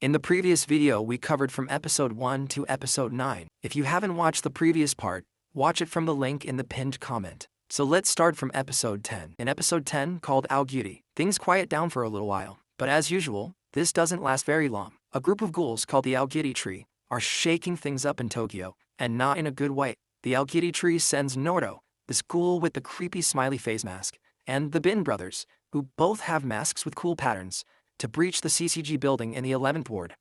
In the previous video we covered from episode 1 to episode 9. If you haven't watched the previous part, watch it from the link in the pinned comment. So let's start from episode 10. In episode 10, called Aogiri, things quiet down for a little while. But as usual, this doesn't last very long. A group of ghouls called the Aogiri tree are shaking things up in Tokyo, and not in a good way. The Aogiri tree sends Noro, this ghoul with the creepy smiley face mask, and the Bin brothers, who both have masks with cool patterns, to breach the CCG building in the 11th ward.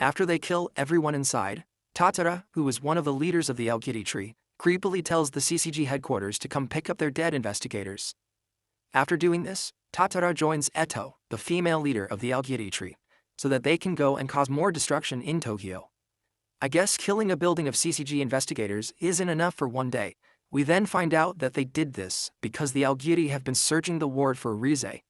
After they kill everyone inside, Tatara, who is one of the leaders of the Aogiri tree, creepily tells the CCG headquarters to come pick up their dead investigators. After doing this, Tatara joins Eto, the female leader of the Aogiri tree, so that they can go and cause more destruction in Tokyo. I guess killing a building of CCG investigators isn't enough for one day. We then find out that they did this because the Aogiri have been searching the ward for Rize.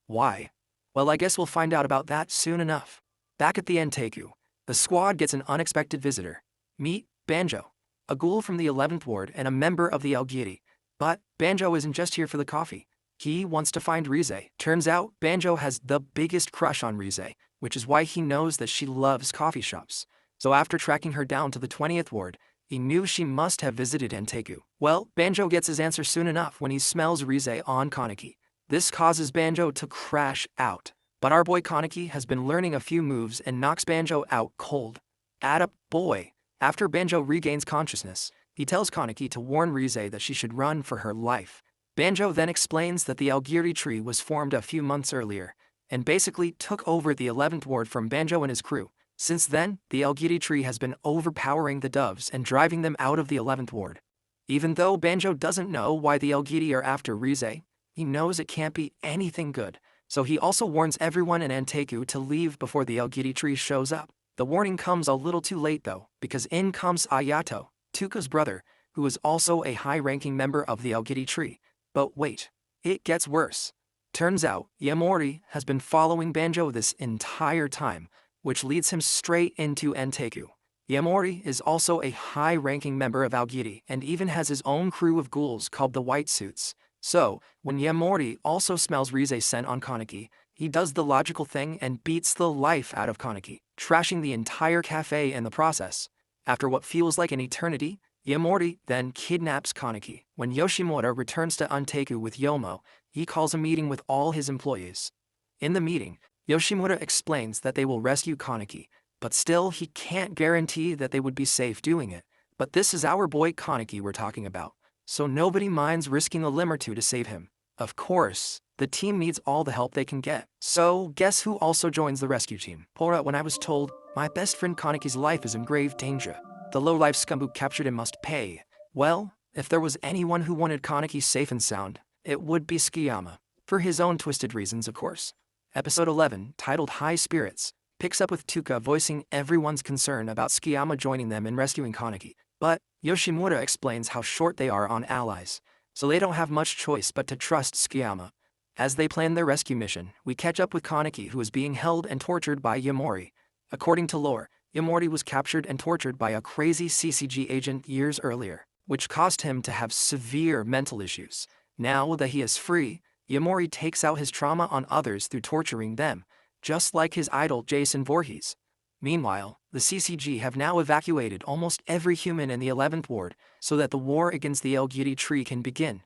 Why? Well, I guess we'll find out about that soon enough. Back at the Enteiku, the squad gets an unexpected visitor. Meet Banjo, a ghoul from the 11th ward and a member of the Aogiri. But Banjo isn't just here for the coffee. He wants to find Rize. Turns out Banjo has the biggest crush on Rize, which is why he knows that she loves coffee shops. So after tracking her down to the 20th ward, he knew she must have visited Enteiku. Well, Banjo gets his answer soon enough when he smells Rize on Kaneki. This causes Banjo to crash out. But our boy Kaneki has been learning a few moves and knocks Banjo out cold. Atta boy. After Banjo regains consciousness, he tells Kaneki to warn Rize that she should run for her life. Banjo then explains that the Aogiri tree was formed a few months earlier, and basically took over the 11th ward from Banjo and his crew. Since then, the Aogiri tree has been overpowering the doves and driving them out of the 11th ward. Even though Banjo doesn't know why the Aogiri are after Rize, he knows it can't be anything good, so he also warns everyone in Enteiku to leave before the Aogiri tree shows up. The warning comes a little too late though, because in comes Ayato, Tuka's brother, who is also a high-ranking member of the Aogiri tree. But wait, it gets worse. Turns out, Yamori has been following Banjo this entire time, which leads him straight into Enteiku. Yamori is also a high-ranking member of Aogiri and even has his own crew of ghouls called the White Suits. So, when Yamori also smells Rize's scent on Kaneki, he does the logical thing and beats the life out of Kaneki, trashing the entire cafe in the process. After what feels like an eternity, Yamori then kidnaps Kaneki. When Yoshimura returns to Enteiku with Yomo, he calls a meeting with all his employees. In the meeting, Yoshimura explains that they will rescue Kaneki, but still he can't guarantee that they would be safe doing it. But this is our boy Kaneki we're talking about, so nobody minds risking a limb or two to save him. Of course, the team needs all the help they can get. So guess who also joins the rescue team? Pora, when I was told, my best friend Kaneki's life is in grave danger. The low-life scum who captured him must pay. Well, if there was anyone who wanted Kaneki safe and sound, it would be Tsukiyama. For his own twisted reasons, of course. Episode 11, titled High Spirits, picks up with Tuka voicing everyone's concern about Tsukiyama joining them in rescuing Kaneki. But Yoshimura explains how short they are on allies, so they don't have much choice but to trust Tsukiyama. As they plan their rescue mission, we catch up with Kaneki, who is being held and tortured by Yamori. According to lore, Yamori was captured and tortured by a crazy CCG agent years earlier, which caused him to have severe mental issues. Now that he is free, Yamori takes out his trauma on others through torturing them, just like his idol Jason Voorhees. Meanwhile, the CCG have now evacuated almost every human in the 11th ward so that the war against the Aogiri tree can begin.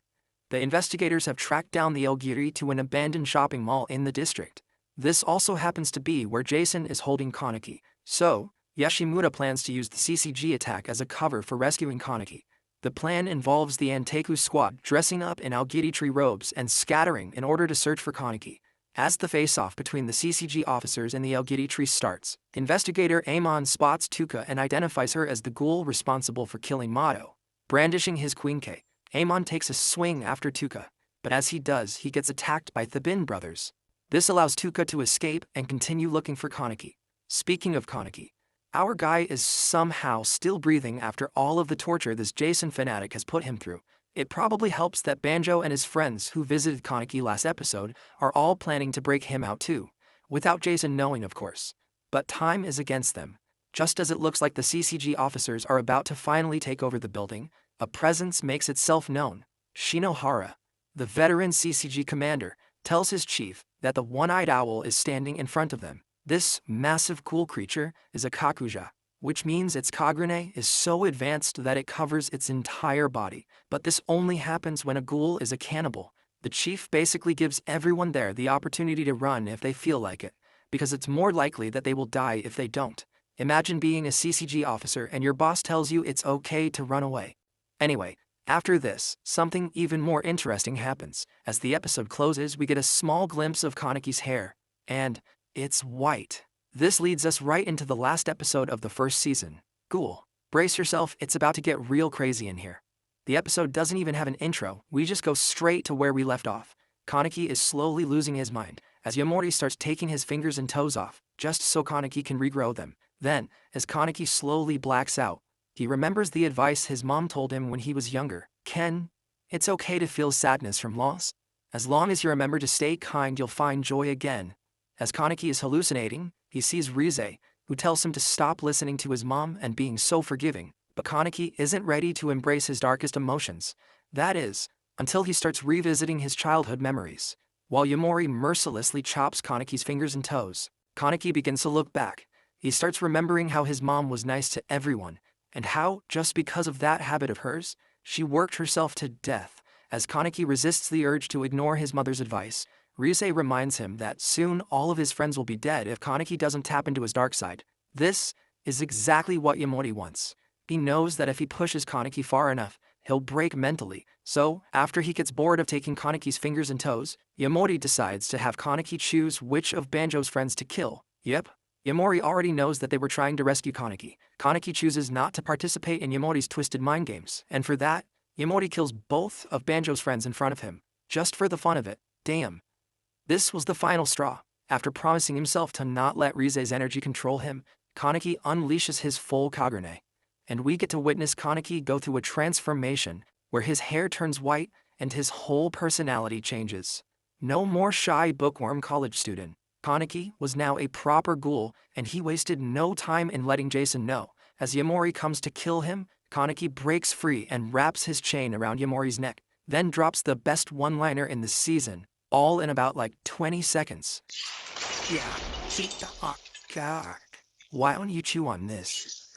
The investigators have tracked down the Aogiri to an abandoned shopping mall in the district. This also happens to be where Jason is holding Kaneki, so Yoshimura plans to use the CCG attack as a cover for rescuing Kaneki. The plan involves the Enteiku squad dressing up in Aogiri tree robes and scattering in order to search for Kaneki. As the face-off between the CCG officers and the Aogiri tree starts, investigator Amon spots Tuka and identifies her as the ghoul responsible for killing Mato. Brandishing his queenke, Amon takes a swing after Tuka, but as he does, he gets attacked by the Bin brothers. This allows Tuka to escape and continue looking for Kaneki. Speaking of Kaneki, our guy is somehow still breathing after all of the torture this Jason fanatic has put him through. It probably helps that Banjo and his friends who visited Kaneki last episode are all planning to break him out too, without Jason knowing, of course. But time is against them. Just as it looks like the CCG officers are about to finally take over the building, a presence makes itself known. Shinohara, the veteran CCG commander, tells his chief that the one-eyed owl is standing in front of them. This massive cool creature is a kakuja, which means its kagune is so advanced that it covers its entire body. But this only happens when a ghoul is a cannibal. The chief basically gives everyone there the opportunity to run if they feel like it, because it's more likely that they will die if they don't. Imagine being a CCG officer and your boss tells you it's okay to run away. Anyway, after this, something even more interesting happens. As the episode closes, we get a small glimpse of Kaneki's hair, and it's white. This leads us right into the last episode of the first season. Ghoul, brace yourself, it's about to get real crazy in here. The episode doesn't even have an intro, we just go straight to where we left off. Kaneki is slowly losing his mind, as Yamori starts taking his fingers and toes off, just so Kaneki can regrow them. Then, as Kaneki slowly blacks out, he remembers the advice his mom told him when he was younger. Ken, it's okay to feel sadness from loss. As long as you remember to stay kind, you'll find joy again. As Kaneki is hallucinating, he sees Rize, who tells him to stop listening to his mom and being so forgiving. But Kaneki isn't ready to embrace his darkest emotions. That is, until he starts revisiting his childhood memories. While Yamori mercilessly chops Kaneki's fingers and toes, Kaneki begins to look back. He starts remembering how his mom was nice to everyone, and how, just because of that habit of hers, she worked herself to death. As Kaneki resists the urge to ignore his mother's advice, Rize reminds him that soon all of his friends will be dead if Kaneki doesn't tap into his dark side. This is exactly what Yamori wants. He knows that if he pushes Kaneki far enough, he'll break mentally. So, after he gets bored of taking Kaneki's fingers and toes, Yamori decides to have Kaneki choose which of Banjo's friends to kill. Yep, Yamori already knows that they were trying to rescue Kaneki. Kaneki chooses not to participate in Yamori's twisted mind games, and for that, Yamori kills both of Banjo's friends in front of him, just for the fun of it. Damn. This was the final straw. After promising himself to not let Rize's energy control him, Kaneki unleashes his full Kagune. And we get to witness Kaneki go through a transformation where his hair turns white and his whole personality changes. No more shy bookworm college student. Kaneki was now a proper ghoul, and he wasted no time in letting Jason know. As Yamori comes to kill him, Kaneki breaks free and wraps his chain around Yamori's neck, then drops the best one-liner in the season, all in about like 20 seconds. Yeah, why don't you chew on this?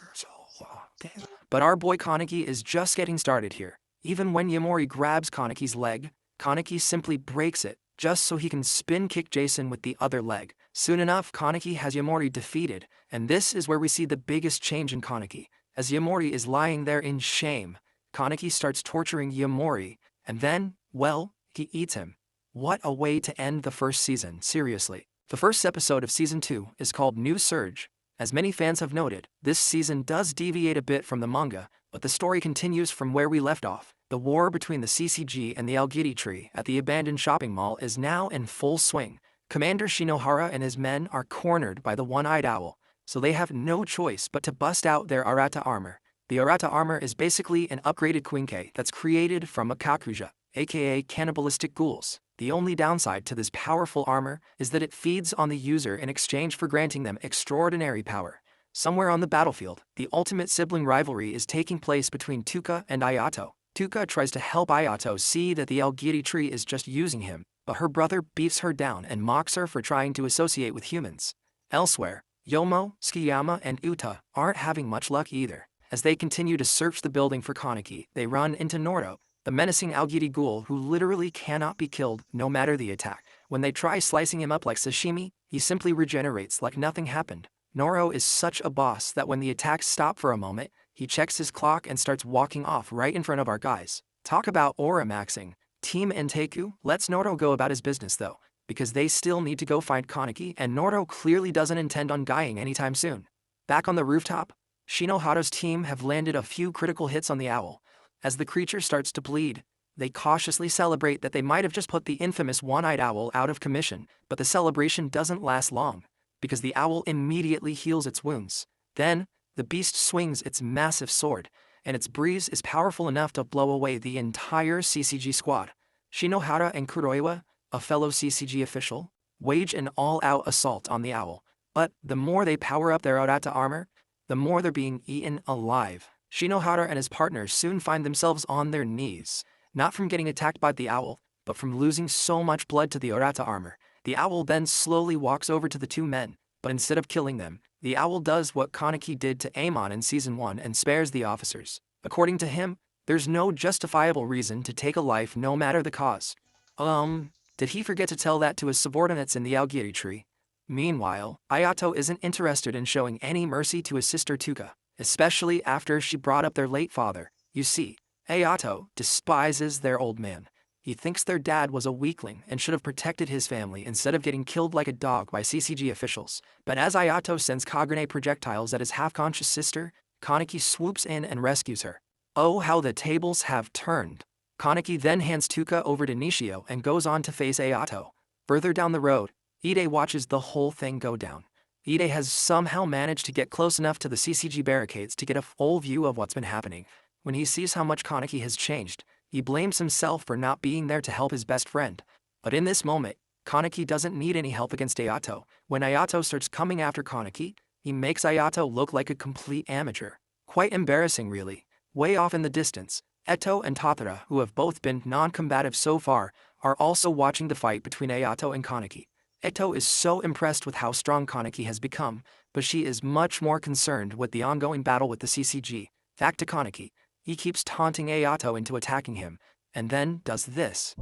But our boy Kaneki is just getting started here. Even when Yamori grabs Kaneki's leg, Kaneki simply breaks it, just so he can spin kick Jason with the other leg. Soon enough, Kaneki has Yamori defeated, and this is where we see the biggest change in Kaneki. As Yamori is lying there in shame, Kaneki starts torturing Yamori, and then, well, he eats him. What a way to end the first season, seriously. The first episode of Season 2 is called New Surge. As many fans have noted, this season does deviate a bit from the manga, but the story continues from where we left off. The war between the CCG and the Aogiri tree at the abandoned shopping mall is now in full swing. Commander Shinohara and his men are cornered by the one-eyed owl, so they have no choice but to bust out their Arata armor. The Arata armor is basically an upgraded Quinke that's created from a Kakuja, aka cannibalistic ghouls. The only downside to this powerful armor is that it feeds on the user in exchange for granting them extraordinary power. Somewhere on the battlefield, the ultimate sibling rivalry is taking place between Tuka and Ayato. Tuka tries to help Ayato see that the Aogiri tree is just using him, but her brother beats her down and mocks her for trying to associate with humans. Elsewhere, Yomo, Tsukiyama, and Uta aren't having much luck either. As they continue to search the building for Kaneki, they run into Noro, the menacing Aogiri ghoul who literally cannot be killed no matter the attack. When they try slicing him up like sashimi, he simply regenerates like nothing happened. Noro is such a boss that when the attacks stop for a moment, he checks his clock and starts walking off right in front of our guys. Talk about aura maxing. Team Enteku lets Noro go about his business though, because they still need to go find Kaneki, and Noro clearly doesn't intend on dying anytime soon. Back on the rooftop, Shinohara's team have landed a few critical hits on the owl. As the creature starts to bleed, they cautiously celebrate that they might have just put the infamous one-eyed owl out of commission, but the celebration doesn't last long, because the owl immediately heals its wounds. Then, the beast swings its massive sword, and its breeze is powerful enough to blow away the entire CCG squad. Shinohara and Kuroiwa, a fellow CCG official, wage an all-out assault on the owl, but the more they power up their Arata armor, the more they're being eaten alive. Shinohara and his partners soon find themselves on their knees, not from getting attacked by the owl, but from losing so much blood to the Arata armor. The owl then slowly walks over to the two men, But instead of killing them, the owl does what Kaneki did to Amon in Season 1 and spares the officers. According to him, there's no justifiable reason to take a life no matter the cause. Did he forget to tell that to his subordinates in the Aogiri tree? Meanwhile, Ayato isn't interested in showing any mercy to his sister Tuka, especially after she brought up their late father. You see, Ayato despises their old man. He thinks their dad was a weakling and should have protected his family instead of getting killed like a dog by CCG officials. But as Ayato sends Kagane projectiles at his half-conscious sister, Kaneki swoops in and rescues her. Oh, how the tables have turned. Kaneki then hands Tuka over to Nishio and goes on to face Ayato. Further down the road, Ide watches the whole thing go down. Ide has somehow managed to get close enough to the CCG barricades to get a full view of what's been happening. When he sees how much Kaneki has changed, he blames himself for not being there to help his best friend. But in this moment, Kaneki doesn't need any help against Ayato. When Ayato starts coming after Kaneki, he makes Ayato look like a complete amateur. Quite embarrassing, really. Way off in the distance, Eto and Tatara, who have both been non-combative so far, are also watching the fight between Ayato and Kaneki. Eto is so impressed with how strong Kaneki has become, but she is much more concerned with the ongoing battle with the CCG. Back to Kaneki. He keeps taunting Ayato into attacking him, and then does this.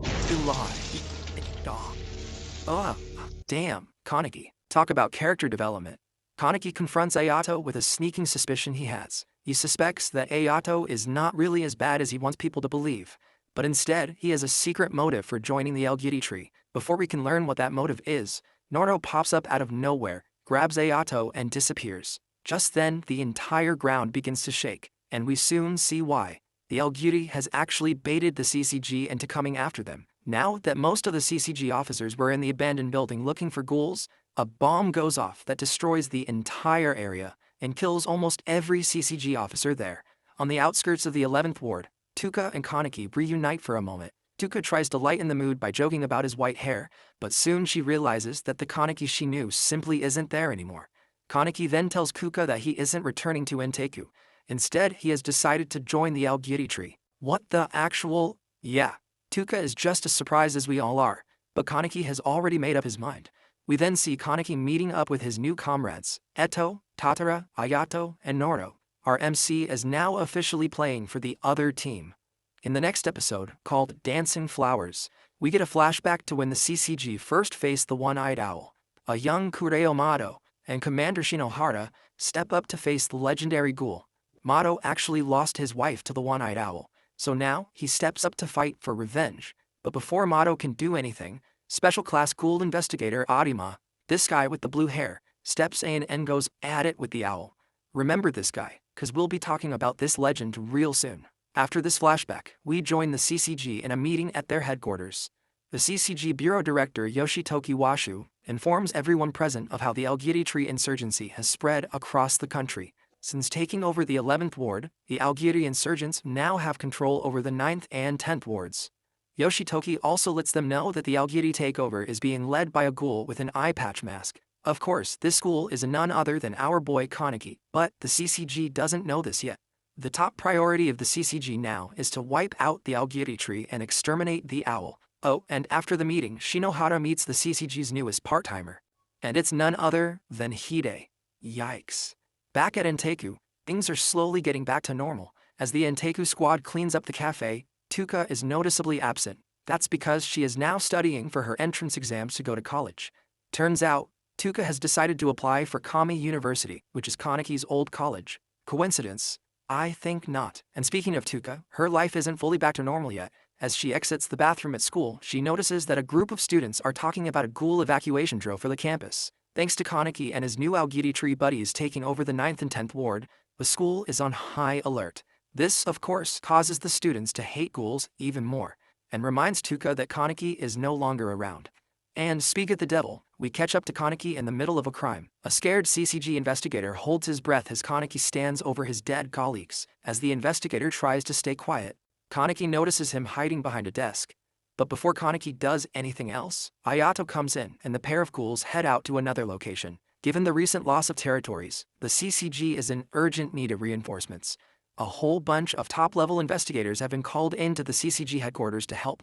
Damn, Kaneki. Talk about character development. Kaneki confronts Ayato with a sneaking suspicion he has. He suspects that Ayato is not really as bad as he wants people to believe, but instead he has a secret motive for joining the Aogiri tree. Before we can learn what that motive is, Noro pops up out of nowhere, grabs Ayato and disappears. Just then, the entire ground begins to shake, and we soon see why. The Aogiri has actually baited the CCG into coming after them. Now that most of the CCG officers were in the abandoned building looking for ghouls, a bomb goes off that destroys the entire area and kills almost every CCG officer there. On the outskirts of the 11th ward, Tuka and Kaneki reunite for a moment. Tuka tries to lighten the mood by joking about his white hair, but soon she realizes that the Kaneki she knew simply isn't there anymore. Kaneki then tells Kuka that he isn't returning to Enteku. Instead, he has decided to join the Aogiri tree. What the actual? Yeah, Tuka is just as surprised as we all are, but Kaneki has already made up his mind. We then see Kaneki meeting up with his new comrades, Eto, Tatara, Ayato, and Noro. Our MC is now officially playing for the other team. In the next episode, called Dancing Flowers, we get a flashback to when the CCG first faced the One-Eyed Owl. A young Kureo Mado and Commander Shinohara step up to face the legendary ghoul. Mado actually lost his wife to the One-Eyed Owl, so now he steps up to fight for revenge. But before Mado can do anything, Special Class Ghoul Investigator Arima, this guy with the blue hair, steps in and goes at it with the owl. Remember this guy, cause we'll be talking about this legend real soon. After this flashback, we join the CCG in a meeting at their headquarters. The CCG Bureau Director Yoshitoki Washu informs everyone present of how the Aogiri tree insurgency has spread across the country. Since taking over the 11th ward, the Aogiri insurgents now have control over the 9th and 10th wards. Yoshitoki also lets them know that the Aogiri takeover is being led by a ghoul with an eye patch mask. Of course, this ghoul is none other than our boy Kaneki, but the CCG doesn't know this yet. The top priority of the CCG now is to wipe out the Aogiri tree and exterminate the owl. Oh, and after the meeting, Shinohara meets the CCG's newest part-timer. And it's none other than Hide. Yikes. Back at Enteku, things are slowly getting back to normal. As the Enteku squad cleans up the cafe, Tuka is noticeably absent. That's because she is now studying for her entrance exams to go to college. Turns out, Tuka has decided to apply for Kami University, which is Kaneki's old college. Coincidence? I think not. And speaking of Tuka, her life isn't fully back to normal yet. As she exits the bathroom at school, she notices that a group of students are talking about a ghoul evacuation drill for the campus. Thanks to Kaneki and his new Aogiri tree buddies taking over the 9th and 10th ward, the school is on high alert. This, of course, causes the students to hate ghouls even more, and reminds Tuka that Kaneki is no longer around. And speak of the devil, we catch up to Kaneki in the middle of a crime. A scared CCG investigator holds his breath as Kaneki stands over his dead colleagues. As the investigator tries to stay quiet, Kaneki notices him hiding behind a desk. But before Kaneki does anything else, Ayato comes in and the pair of ghouls head out to another location. Given the recent loss of territories, the CCG is in urgent need of reinforcements. A whole bunch of top-level investigators have been called into the CCG headquarters to help.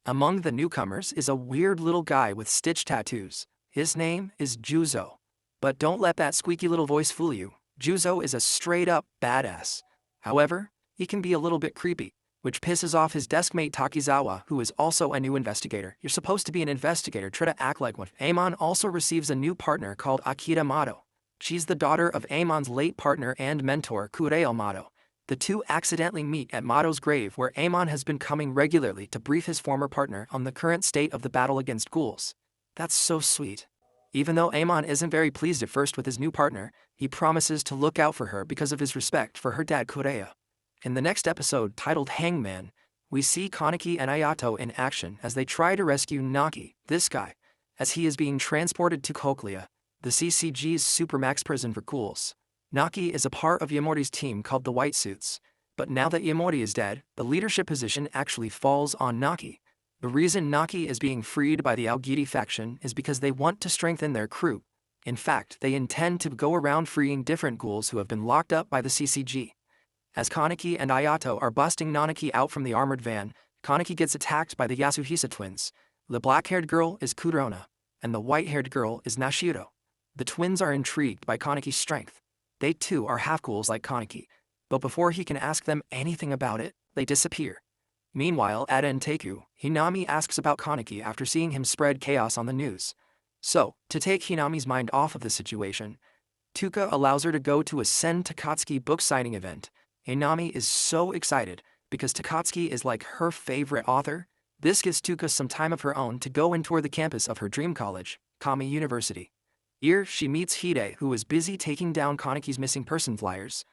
Among the newcomers is a weird little guy with stitch tattoos. His name is Juzo. But don't let that squeaky little voice fool you. Juzo is a straight-up badass. However, he can be a little bit creepy, which pisses off his deskmate Takizawa, who is also a new investigator. You're supposed to be an investigator, try to act like one. Amon also receives a new partner called Akita Mato. She's the daughter of Amon's late partner and mentor Kureo Mato. The two accidentally meet at Mato's grave, where Amon has been coming regularly to brief his former partner on the current state of the battle against ghouls. That's so sweet. Even though Amon isn't very pleased at first with his new partner, he promises to look out for her because of his respect for her dad Kureo. In the next episode, titled Hangman, we see Kaneki and Ayato in action as they try to rescue Naki, this guy, as he is being transported to Cochlea, the CCG's supermax prison for ghouls. Naki is a part of Yamori's team called the White Suits, but now that Yamori is dead, the leadership position actually falls on Naki. The reason Naki is being freed by the Aogiri faction is because they want to strengthen their crew. In fact, they intend to go around freeing different ghouls who have been locked up by the CCG. As Kaneki and Ayato are busting Nanaki out from the armored van, Kaneki gets attacked by the Yasuhisa twins. The black-haired girl is Kurona, and the white-haired girl is Nashiro. The twins are intrigued by Kaneki's strength. They too are half-ghouls like Kaneki, but before he can ask them anything about it, they disappear. Meanwhile, at Enteku, Hinami asks about Kaneki after seeing him spread chaos on the news. So, to take Hinami's mind off of the situation, Tuka allows her to go to a Sen Takatsuki book signing event. Hinami is so excited because Takatsuki is like her favorite author. This gives Tuka some time of her own to go and tour the campus of her dream college, Kami University. Here, she meets Hide, who is busy taking down Kaneki's missing person flyers.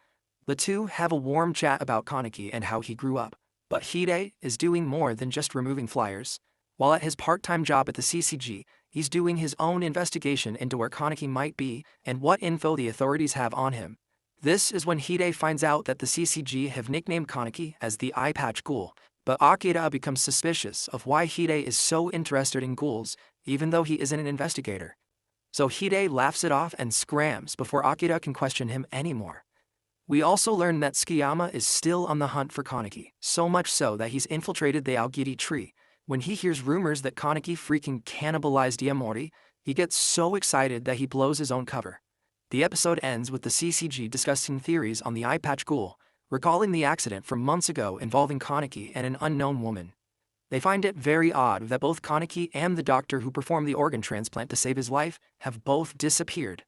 The two have a warm chat about Kaneki and how he grew up, but Hide is doing more than just removing flyers. While at his part-time job at the CCG, he's doing his own investigation into where Kaneki might be and what info the authorities have on him. This is when Hide finds out that the CCG have nicknamed Kaneki as the Eye Patch Ghoul, but Akira becomes suspicious of why Hide is so interested in ghouls, even though he isn't an investigator. So Hide laughs it off and scrams before Akira can question him anymore. We also learn that Tsukiyama is still on the hunt for Kaneki, so much so that he's infiltrated the Aogiri tree. When he hears rumors that Kaneki freaking cannibalized Yamori, he gets so excited that he blows his own cover. The episode ends with the CCG discussing theories on the Eye Patch Ghoul, recalling the accident from months ago involving Kaneki and an unknown woman. They find it very odd that both Kaneki and the doctor who performed the organ transplant to save his life have both disappeared.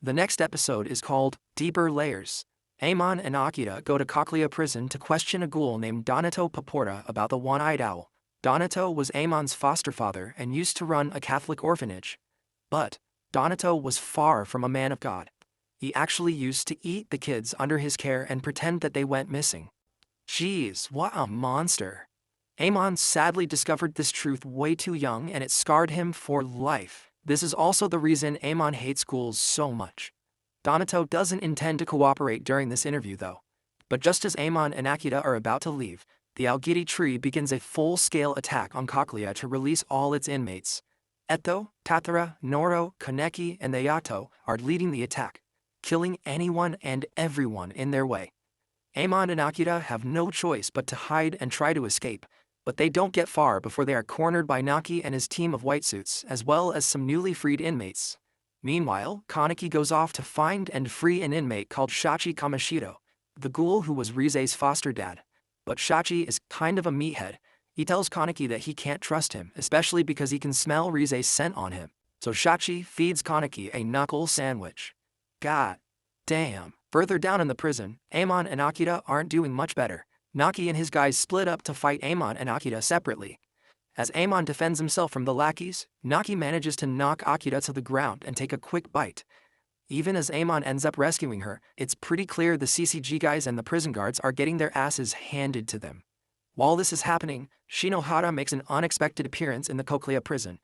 The next episode is called Deeper Layers. Amon and Akira go to Cochlea prison to question a ghoul named Donato Paporta about the one-eyed owl. Donato was Amon's foster father and used to run a Catholic orphanage. But Donato was far from a man of God. He actually used to eat the kids under his care and pretend that they went missing. Jeez, what a monster. Amon sadly discovered this truth way too young, and it scarred him for life. This is also the reason Amon hates ghouls so much. Donato doesn't intend to cooperate during this interview though. But just as Amon and Akira are about to leave, the Aogiri tree begins a full-scale attack on Cochlea to release all its inmates. Eto, Tatara, Noro, Kaneki, and Ayato are leading the attack, killing anyone and everyone in their way. Amon and Akira have no choice but to hide and try to escape, but they don't get far before they are cornered by Naki and his team of white suits, as well as some newly freed inmates. Meanwhile, Kaneki goes off to find and free an inmate called Shachi Kamashiro, the ghoul who was Rize's foster dad. But Shachi is kind of a meathead. He tells Kaneki that he can't trust him, especially because he can smell Rize's scent on him. So Shachi feeds Kaneki a knuckle sandwich. God damn. Further down in the prison, Amon and Akira aren't doing much better. Naki and his guys split up to fight Amon and Akira separately. As Amon defends himself from the lackeys, Naki manages to knock Akira to the ground and take a quick bite. Even as Amon ends up rescuing her, it's pretty clear the CCG guys and the prison guards are getting their asses handed to them. While this is happening, Shinohara makes an unexpected appearance in the Cochlea prison.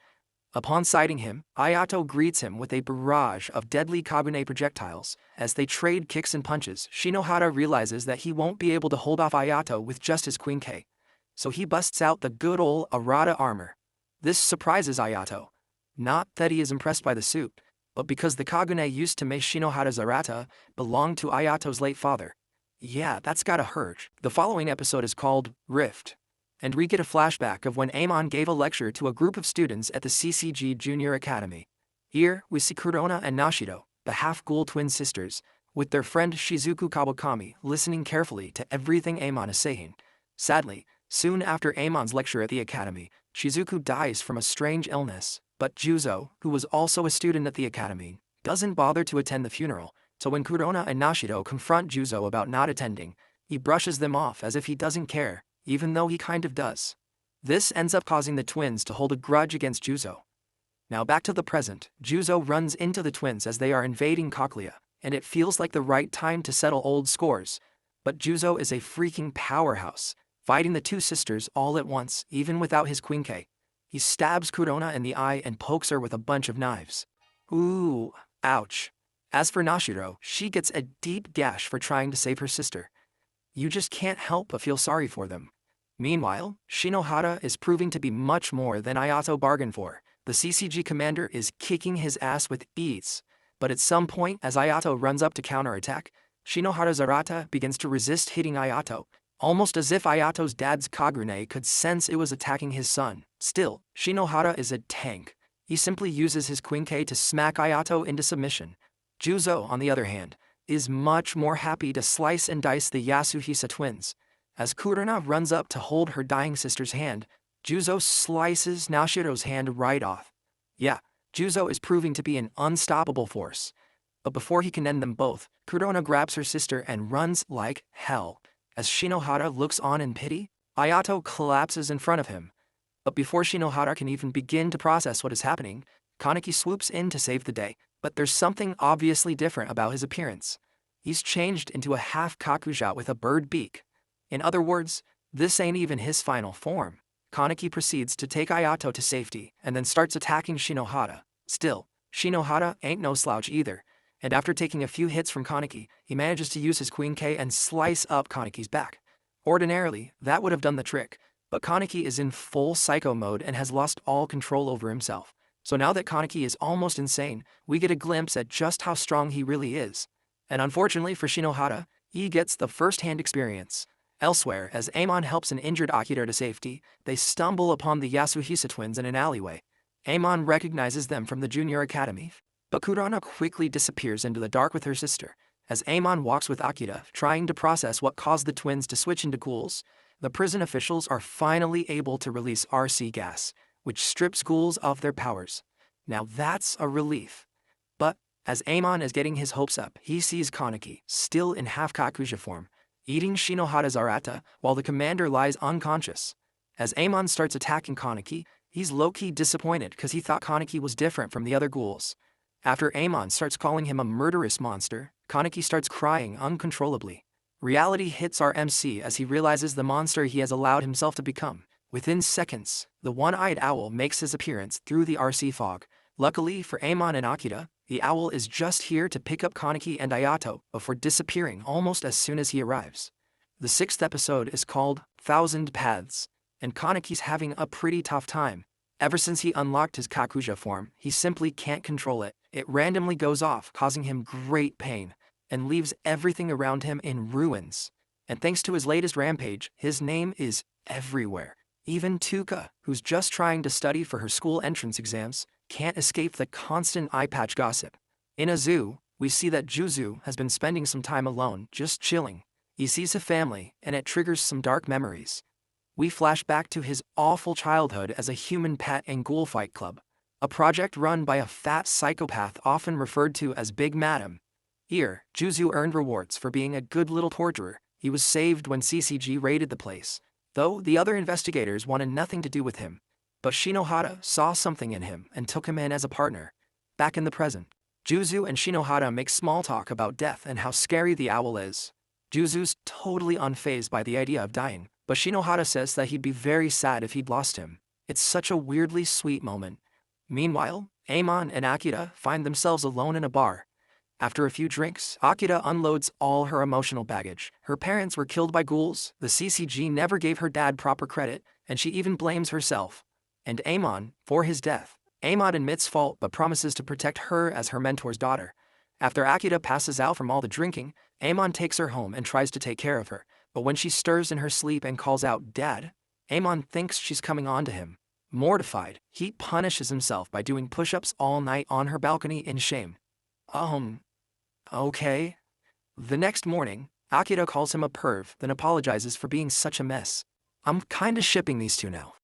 Upon sighting him, Ayato greets him with a barrage of deadly Kagune projectiles. As they trade kicks and punches, Shinohara realizes that he won't be able to hold off Ayato with just his Queen K. So he busts out the good ol' Arata armor. This surprises Ayato. Not that he is impressed by the suit, but because the Kagune used to make Shinohara's Arata belonged to Ayato's late father. Yeah, that's gotta hurt. The following episode is called Rift, and we get a flashback of when Amon gave a lecture to a group of students at the CCG Junior Academy. Here, we see Kurona and Nashido, the half-ghoul twin sisters, with their friend Shizuku Kawakami listening carefully to everything Amon is saying. Sadly, soon after Amon's lecture at the academy, Shizuku dies from a strange illness, but Juzo, who was also a student at the academy, doesn't bother to attend the funeral, so when Kurona and Nashido confront Juzo about not attending, he brushes them off as if he doesn't care, even though he kind of does. This ends up causing the twins to hold a grudge against Juzo. Now back to the present, Juzo runs into the twins as they are invading Cochlea, and it feels like the right time to settle old scores. But Juzo is a freaking powerhouse, fighting the two sisters all at once, even without his Quinque. He stabs Kurona in the eye and pokes her with a bunch of knives. Ooh, ouch. As for Nashiro, she gets a deep gash for trying to save her sister. You just can't help but feel sorry for them. Meanwhile, Shinohara is proving to be much more than Ayato bargained for. The CCG commander is kicking his ass with ease. But at some point, as Ayato runs up to counterattack, Shinohara's Arata begins to resist hitting Ayato, almost as if Ayato's dad's Kagune could sense it was attacking his son. Still, Shinohara is a tank. He simply uses his Quinque to smack Ayato into submission. Juzo, on the other hand, is much more happy to slice and dice the Yasuhisa twins. As Kurona runs up to hold her dying sister's hand, Juzo slices Nashiro's hand right off. Yeah, Juzo is proving to be an unstoppable force. But before he can end them both, Kurona grabs her sister and runs like hell. As Shinohara looks on in pity, Ayato collapses in front of him. But before Shinohara can even begin to process what is happening, Kaneki swoops in to save the day. But there's something obviously different about his appearance. He's changed into a half-kakuja with a bird beak. In other words, this ain't even his final form. Kaneki proceeds to take Ayato to safety and then starts attacking Shinohara. Still, Shinohara ain't no slouch either, and after taking a few hits from Kaneki, he manages to use his Quinque and slice up Kaneki's back. Ordinarily, that would have done the trick, but Kaneki is in full psycho mode and has lost all control over himself. So now that Kaneki is almost insane, we get a glimpse at just how strong he really is. And unfortunately for Shinohara, he gets the first-hand experience. Elsewhere, as Amon helps an injured Akira to safety, they stumble upon the Yasuhisa twins in an alleyway. Amon recognizes them from the junior academy, but Kurona quickly disappears into the dark with her sister. As Amon walks with Akira, trying to process what caused the twins to switch into ghouls, the prison officials are finally able to release RC gas, which strips ghouls of their powers. Now that's a relief. But, as Amon is getting his hopes up, he sees Kaneki, still in half-kakuja form, eating Shinohara's Arata while the commander lies unconscious. As Amon starts attacking Kaneki, he's low-key disappointed because he thought Kaneki was different from the other ghouls. After Amon starts calling him a murderous monster, Kaneki starts crying uncontrollably. Reality hits our MC as he realizes the monster he has allowed himself to become. Within seconds, the one-eyed owl makes his appearance through the RC fog. Luckily for Amon and Akira, the owl is just here to pick up Kaneki and Ayato before disappearing almost as soon as he arrives. The 6th episode is called 1,000 Paths, and Kaneki's having a pretty tough time. Ever since he unlocked his Kakuja form, he simply can't control it. It randomly goes off, causing him great pain, and leaves everything around him in ruins. And thanks to his latest rampage, his name is everywhere. Even Tuka, who's just trying to study for her school entrance exams, can't escape the constant eye patch gossip. In a zoo, we see that Juzu has been spending some time alone, just chilling. He sees a family, and it triggers some dark memories. We flash back to his awful childhood as a human pet in Ghoul Fight Club, a project run by a fat psychopath often referred to as Big Madam. Here, Juzu earned rewards for being a good little torturer. He was saved when CCG raided the place, though the other investigators wanted nothing to do with him. But Shinohara saw something in him and took him in as a partner. Back in the present, Juzu and Shinohara make small talk about death and how scary the owl is. Juzu's totally unfazed by the idea of dying, but Shinohara says that he'd be very sad if he'd lost him. It's such a weirdly sweet moment. Meanwhile, Amon and Akira find themselves alone in a bar. After a few drinks, Akira unloads all her emotional baggage. Her parents were killed by ghouls, the CCG never gave her dad proper credit, and she even blames herself and Amon for his death. Amon admits fault but promises to protect her as her mentor's daughter. After Akira passes out from all the drinking, Amon takes her home and tries to take care of her, but when she stirs in her sleep and calls out, "Dad," Amon thinks she's coming on to him. Mortified, he punishes himself by doing push-ups all night on her balcony in shame. Okay. The next morning, Akira calls him a perv, then apologizes for being such a mess. I'm kinda shipping these two now.